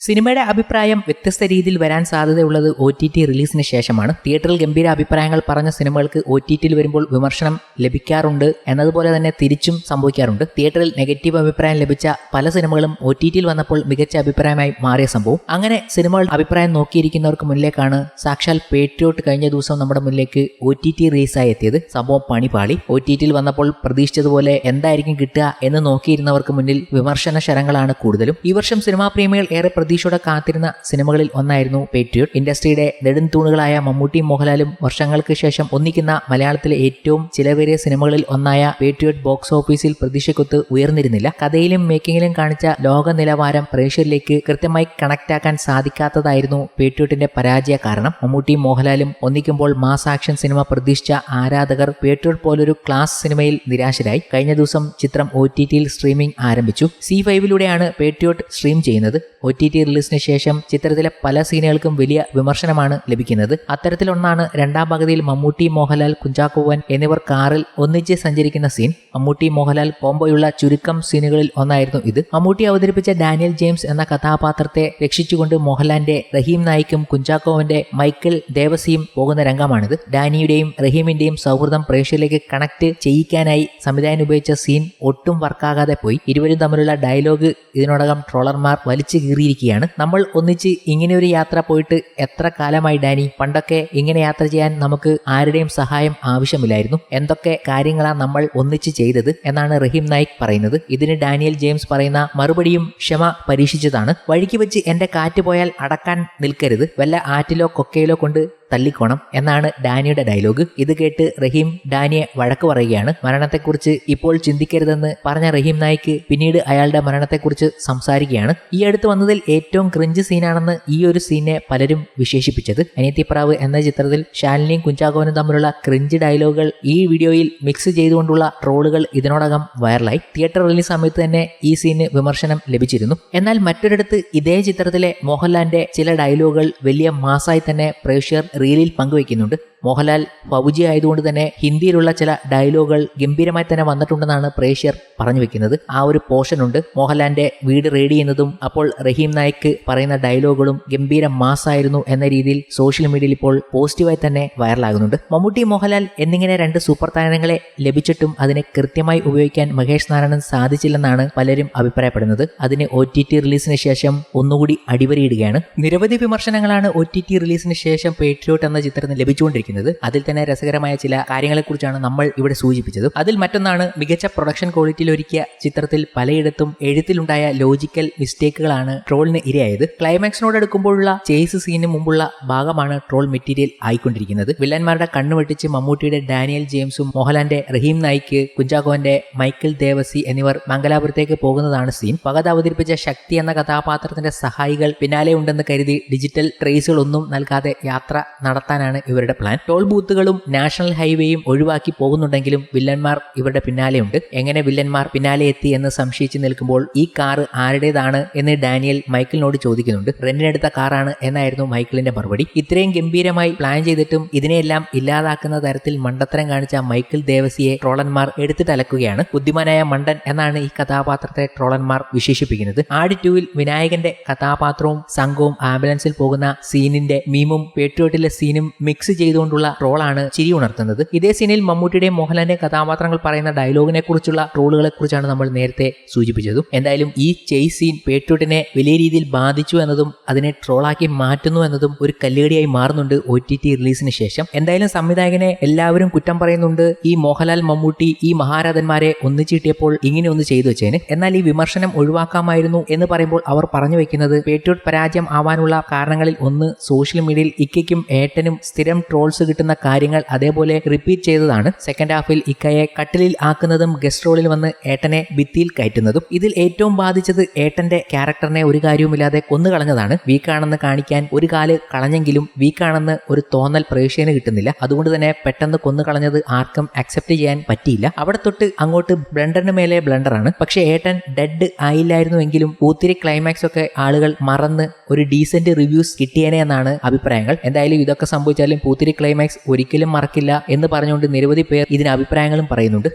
സിനിമയുടെ അഭിപ്രായം വ്യത്യസ്ത രീതിയിൽ വരാൻ സാധ്യതയുള്ളത് OTT റിലീസിന് ശേഷമാണ്. തിയേറ്ററിൽ ഗംഭീര അഭിപ്രായങ്ങൾ പറഞ്ഞ സിനിമകൾക്ക് OTTയിൽ വരുമ്പോൾ വിമർശനം ലഭിക്കാറുണ്ട് എന്നതുപോലെ തന്നെ തിരിച്ചും സംഭവിക്കാറുണ്ട്. തിയേറ്ററിൽ നെഗറ്റീവ് അഭിപ്രായം ലഭിച്ച പല സിനിമകളും OTTയിൽ വന്നപ്പോൾ മികച്ച അഭിപ്രായമായി മാറിയ സംഭവം. അങ്ങനെ സിനിമകൾ അഭിപ്രായം നോക്കിയിരിക്കുന്നവർക്ക് മുന്നിലേക്കാണ് സാക്ഷാൽ പേട്രിയോട്ട് കഴിഞ്ഞ ദിവസം നമ്മുടെ മുന്നിലേക്ക് OTT റിലീസായി എത്തിയത്. സംഭവം പണിപാളി. OTTയിൽ വന്നപ്പോൾ പ്രതീക്ഷിച്ചതുപോലെ എന്തായിരിക്കും കിട്ടുക എന്ന് നോക്കിയിരുന്നവർക്ക് മുന്നിൽ വിമർശന ശരങ്ങളാണ് കൂടുതലും. ഈ വർഷം സിനിമാ പ്രേമികൾ ഏറെ പ്രതീക്ഷയോടെ കാത്തിരുന്ന സിനിമകളിൽ ഒന്നായിരുന്നു പേട്രിയോട്ട്. ഇൻഡസ്ട്രിയുടെ നെടുംതൂണുകളായ മമ്മൂട്ടിയും മോഹൻലാലും വർഷങ്ങൾക്ക് ശേഷം ഒന്നിക്കുന്ന മലയാളത്തിലെ ഏറ്റവും ചിലവേറിയ സിനിമകളിൽ ഒന്നായ പേട്രിയോട്ട് ബോക്സ് ഓഫീസിൽ പ്രതീക്ഷയ്ക്കൊത്ത് ഉയർന്നിരുന്നില്ല. കഥയിലും മേക്കിങ്ങിലും കാണിച്ച ലോക നിലവാരം പ്രേക്ഷകരിലേക്ക് കൃത്യമായി കണക്ട് ആക്കാൻ സാധിക്കാത്തതായിരുന്നു പേട്രിയോട്ടിന്റെ പരാജയ കാരണം. മമ്മൂട്ടിയും മോഹൻലാലും ഒന്നിക്കുമ്പോൾ മാസ് ആക്ഷൻ സിനിമ പ്രതീക്ഷിച്ച ആരാധകർ പേട്രിയോട്ട് പോലൊരു ക്ലാസ് സിനിമയിൽ നിരാശരായി. കഴിഞ്ഞ ദിവസം ചിത്രം OTTയിൽ സ്ട്രീമിംഗ് ആരംഭിച്ചു. C5ലൂടെയാണ് പേട്രിയോട്ട് സ്ട്രീം ചെയ്യുന്നത്. OTT റിലീസിന് ശേഷം ചിത്രത്തിലെ പല സീനുകൾക്കും വലിയ വിമർശനമാണ് ലഭിക്കുന്നത്. അത്തരത്തിലൊന്നാണ് രണ്ടാം പകുതിയിൽ മമ്മൂട്ടി, മോഹൻലാൽ, കുഞ്ചാക്കോവൻ എന്നിവർ കാറിൽ ഒന്നിച്ച് സഞ്ചരിക്കുന്ന സീൻ. മമ്മൂട്ടി മോഹൻലാൽ കോംബോയുള്ള ചുരുക്കം സീനുകളിൽ ഒന്നായിരുന്നു ഇത്. മമ്മൂട്ടി അവതരിപ്പിച്ച ഡാനിയൽ ജെയിംസ് എന്ന കഥാപാത്രത്തെ രക്ഷിച്ചുകൊണ്ട് മോഹൻലാലിന്റെ റഹീം നായിക്കും കുഞ്ചാക്കോവന്റെ മൈക്കിൾ ദേവസിയും പോകുന്ന രംഗമാണിത്. ഡാനിയുടെയും റഹീമിന്റെയും സൗഹൃദം പ്രേക്ഷകരിലേക്ക് കണക്ട് ചെയ്യിക്കാനായി സംവിധായകൻ ഉപയോഗിച്ച സീൻ ഒട്ടും വർക്കാകാതെ പോയി. ഇരുവരും തമ്മിലുള്ള ഡയലോഗ് ഇതിനോടകം ട്രോളർമാർ വലിച്ചു കീറിയിരിക്കുകയാണ്. നമ്മൾ ഒന്നിച്ച് ഇങ്ങനെയൊരു യാത്ര പോയിട്ട് എത്ര കാലമായി ഡാനി? പണ്ടൊക്കെ ഇങ്ങനെ യാത്ര ചെയ്യാൻ നമുക്ക് ആരുടെയും സഹായം ആവശ്യമില്ലായിരുന്നു. എന്തൊക്കെ കാര്യങ്ങളാണ് നമ്മൾ ഒന്നിച്ച് ചെയ്തത് എന്നാണ് റഹീം നായിക് പറയുന്നത്. ഇതിന് ഡാനിയൽ ജെയിംസ് പറയുന്ന മറുപടിയും ക്ഷമ പരീക്ഷിച്ചതാണ്. വഴിക്ക് വെച്ച് എന്റെ കാറ്റ് പോയാൽ അടക്കാൻ നിൽക്കരുത്, വല്ല ആറ്റിലോ കൊക്കയിലോ കൊണ്ട് തല്ലിക്കോണം എന്നാണ് ഡാനിയുടെ ഡയലോഗ്. ഇത് കേട്ട് റഹീം ഡാനിയെ വഴക്ക് പറയുകയാണ്. മരണത്തെക്കുറിച്ച് ഇപ്പോൾ ചിന്തിക്കരുതെന്ന് പറഞ്ഞ റഹീം നായിക്ക് പിന്നീട് അയാളുടെ മരണത്തെക്കുറിച്ച് സംസാരിക്കുകയാണ്. ഈ അടുത്ത് വന്നതിൽ ഏറ്റവും ക്രിഞ്ച് സീനാണെന്ന് ഈ ഒരു സീനെ പലരും വിശേഷിപ്പിച്ചത്. അനിയത്തിപ്രാവ് എന്ന ചിത്രത്തിൽ ശാലിനിയും കുഞ്ചാക്കോവനും തമ്മിലുള്ള ക്രിഞ്ച് ഡയലോഗുകൾ ഈ വീഡിയോയിൽ മിക്സ് ചെയ്തുകൊണ്ടുള്ള ട്രോളുകൾ ഇതിനോടകം വൈറലായി. തിയേറ്റർ റിലീസ് സമയത്ത് തന്നെ ഈ സീന് വിമർശനം ലഭിച്ചിരുന്നു. എന്നാൽ മറ്റൊരിടത്ത് ഇതേ ചിത്രത്തിലെ മോഹൻലാലിന്റെ ചില ഡയലോഗുകൾ വലിയ മാസായി തന്നെ പ്രേക്ഷകർ റീലിൽ പങ്കുവയ്ക്കുന്നുണ്ട്. മോഹൻലാൽ ഫൗജി ആയതുകൊണ്ട് തന്നെ ഹിന്ദിയിലുള്ള ചില ഡയലോഗുകൾ ഗംഭീരമായി തന്നെ വന്നിട്ടുണ്ടെന്നാണ് പ്രേക്ഷകർ പറഞ്ഞു വെക്കുന്നത്. ആ ഒരു പോർഷൻ ഉണ്ട്. മോഹൻലാലിന്റെ വീട് റെഡി ചെയ്യുന്നതും അപ്പോൾ റഹീം നായിക്ക് പറയുന്ന ഡയലോഗുകളും ഗംഭീര മാസായിരുന്നു എന്ന രീതിയിൽ സോഷ്യൽ മീഡിയയിൽ ഇപ്പോൾ പോസിറ്റീവായി തന്നെ വൈറലാകുന്നുണ്ട്. മമ്മൂട്ടി, മോഹൻലാൽ എന്നിങ്ങനെ രണ്ട് സൂപ്പർ താരങ്ങളെ ലഭിച്ചിട്ടും അതിനെ കൃത്യമായി ഉപയോഗിക്കാൻ മഹേഷ് നാരായണൻ സാധിച്ചില്ലെന്നാണ് പലരും അഭിപ്രായപ്പെടുന്നത്. അതിന് OTT റിലീസിന് ശേഷം ഒന്നുകൂടി അടിവരയിടുകയാണ്. നിരവധി വിമർശനങ്ങളാണ് OTT റിലീസിന് ശേഷം പേട്രിയോട്ട് എന്ന ചിത്രത്തിന് ലഭിച്ചുകൊണ്ടിരിക്കുന്നത്. അതിൽ തന്നെ രസകരമായ ചില കാര്യങ്ങളെക്കുറിച്ചാണ് നമ്മൾ ഇവിടെ സൂചിപ്പിച്ചത്. അതിൽ മറ്റൊന്നാണ് മികച്ച പ്രൊഡക്ഷൻ ക്വാളിറ്റിയിൽ ഒരുക്കിയ ചിത്രത്തിൽ പലയിടത്തും എഴുത്തിലുണ്ടായ ലോജിക്കൽ മിസ്റ്റേക്കുകളാണ് ട്രോളിന് ഇരയായത്. ക്ലൈമാക്സിനോടടുക്കുമ്പോഴുള്ള ചേസ് സീനിന് മുമ്പുള്ള ഭാഗമാണ് ട്രോൾ മെറ്റീരിയൽ ആയിക്കൊണ്ടിരിക്കുന്നത്. വില്ലന്മാരുടെ കണ്ണുവെട്ടിച്ച് മമ്മൂട്ടിയുടെ ഡാനിയൽ ജെയിംസും മോഹൻലാലിന്റെ റഹീം നായിക്ക്, കുഞ്ചാക്കോവന്റെ മൈക്കിൾ ദേവസി എന്നിവർ മംഗലാപുരത്തേക്ക് പോകുന്നതാണ് സീൻ. പകത് അവതരിപ്പിച്ച ശക്തി എന്ന കഥാപാത്രത്തിന്റെ സഹായികൾ പിന്നാലെ ഉണ്ടെന്ന് കരുതി ഡിജിറ്റൽ ട്രേസുകളൊന്നും നൽകാതെ യാത്ര നടത്താനാണ് ഇവരുടെ പ്ലാൻ. ടോൾ ബൂത്തുകളും നാഷണൽ ഹൈവേയും ഒഴിവാക്കി പോകുന്നുണ്ടെങ്കിലും വില്ലന്മാർ ഇവരുടെ പിന്നാലെയുണ്ട്. എങ്ങനെ വില്ലന്മാർ പിന്നാലെ എത്തി എന്ന് സംശയിച്ച് നിൽക്കുമ്പോൾ ഈ കാറ് ആരുടേതാണ് എന്ന് ഡാനിയൽ മൈക്കിളിനോട് ചോദിക്കുന്നുണ്ട്. റെന്റിനെടുത്ത കാറാണ് എന്നായിരുന്നു മൈക്കിളിന്റെ മറുപടി. ഇത്രയും ഗംഭീരമായി പ്ലാൻ ചെയ്തിട്ടും ഇതിനെയെല്ലാം ഇല്ലാതാക്കുന്ന തരത്തിൽ മണ്ടത്തരം കാണിച്ച മൈക്കിൾ ദേവസിയെ ട്രോളന്മാർ എടുത്തിട്ടലക്കുകയാണ്. ബുദ്ധിമാനായ മണ്ടൻ എന്നാണ് ഈ കഥാപാത്രത്തെ ട്രോളന്മാർ വിശേഷിപ്പിക്കുന്നത്. ആട് 2-ൽ വിനായകന്റെ കഥാപാത്രവും സംഘവും ആംബുലൻസിൽ പോകുന്ന സീനിന്റെ മീമും പേട്രിയോട്ടിലെ സീനും മിക്സ് ചെയ്തുകൊണ്ടുള്ള ട്രോളാണ് ചിരി ഉണർത്തുന്നത്. ഇതേ സീനിൽ മമ്മൂട്ടിയുടെയും മോഹൻലാലിന്റെ കഥാപാത്രങ്ങൾ പറയുന്ന ഡയലോഗിനെ കുറിച്ചുള്ള ട്രോളുകളെ കുറിച്ചാണ് നമ്മൾ നേരത്തെ സൂചിപ്പിച്ചതും. എന്തായാലും ഈ ചേസ് സീൻ പേട്രിയോട്ടിനെ വലിയ രീതിയിൽ ബാധിച്ചു എന്നതും അതിനെ ട്രോളാക്കി മാറ്റുന്നു എന്നതും ഒരു കല്ലുകടിയായി മാറുന്നുണ്ട് OTT റിലീസിന് ശേഷം. എന്തായാലും സംവിധായകനെ എല്ലാവരും കുറ്റം പറയുന്നുണ്ട്. ഈ മോഹൻലാൽ, മമ്മൂട്ടി ഈ മഹാരഥന്മാരെ ഒന്നിച്ചിട്ടിയപ്പോൾ ഇങ്ങനെ ഒന്ന് ചെയ്തു വെച്ചേന്. എന്നാൽ ഈ വിമർശനം ഒഴിവാക്കാമായിരുന്നു എന്ന് പറയുമ്പോൾ അവർ പറഞ്ഞു വെക്കുന്നത് പേട്രിയോട്ട് പരാജയം ആവാനുള്ള കാരണങ്ങളിൽ ഒന്ന് സോഷ്യൽ മീഡിയയിൽ ഇക്കയ്ക്കും ഏട്ടനും സ്ഥിരം ട്രോൾസ് കിട്ടുന്ന കാര്യങ്ങൾ അതേപോലെ റിപ്പീറ്റ് ചെയ്തതാണ്. സെക്കൻഡ് ഹാഫിൽ ഇക്കയെ കട്ടിലിൽ ആക്കുന്നതും ഗസ്റ്റ് റോളിൽ വന്ന് ഏട്ടനെ ഭിത്തിയിൽ കയറ്റുന്നതും. ഇതിൽ ഏറ്റവും ബാധിച്ചത് ഏട്ടന്റെ ക്യാരക്ടറിനെ ഒരു കാര്യവുമില്ലാതെ കൊന്നുകളഞ്ഞതാണ്. വീക്കാണെന്ന് കാണിക്കാൻ ഒരു കാല് കളഞ്ഞെങ്കിലും വീക്കാണെന്ന് ഒരു തോന്നൽ പ്രേക്ഷകന് കിട്ടുന്നില്ല. അതുകൊണ്ട് തന്നെ പെട്ടെന്ന് കൊന്നുകളഞ്ഞത് ആർക്കും അക്സെപ്റ്റ് ചെയ്യാൻ പറ്റിയില്ല. അവിടെ തൊട്ട് അങ്ങോട്ട് ബ്ലണ്ടറിന് മേലെ ബ്ലണ്ടറാണ്. പക്ഷെ ഏട്ടൻ ഡെഡ് ആയില്ലായിരുന്നുവെങ്കിലും പൂത്തിരി ക്ലൈമാക്സ് ഒക്കെ ആളുകൾ മറന്ന് ഒരു ഡീസന്റ് റിവ്യൂസ് കിട്ടിയേനെ എന്നാണ് അഭിപ്രായങ്ങൾ. എന്തായാലും ഇതൊക്കെ സംഭവിച്ചാലും പൂത്തിരി ക്ലൈമാക്സ് ഒരിക്കലും മറക്കില്ല എന്ന് പറഞ്ഞുകൊണ്ട് നിരവധി പേർ ഇതിന് അഭിപ്രായങ്ങളും പറയുന്നുണ്ട്.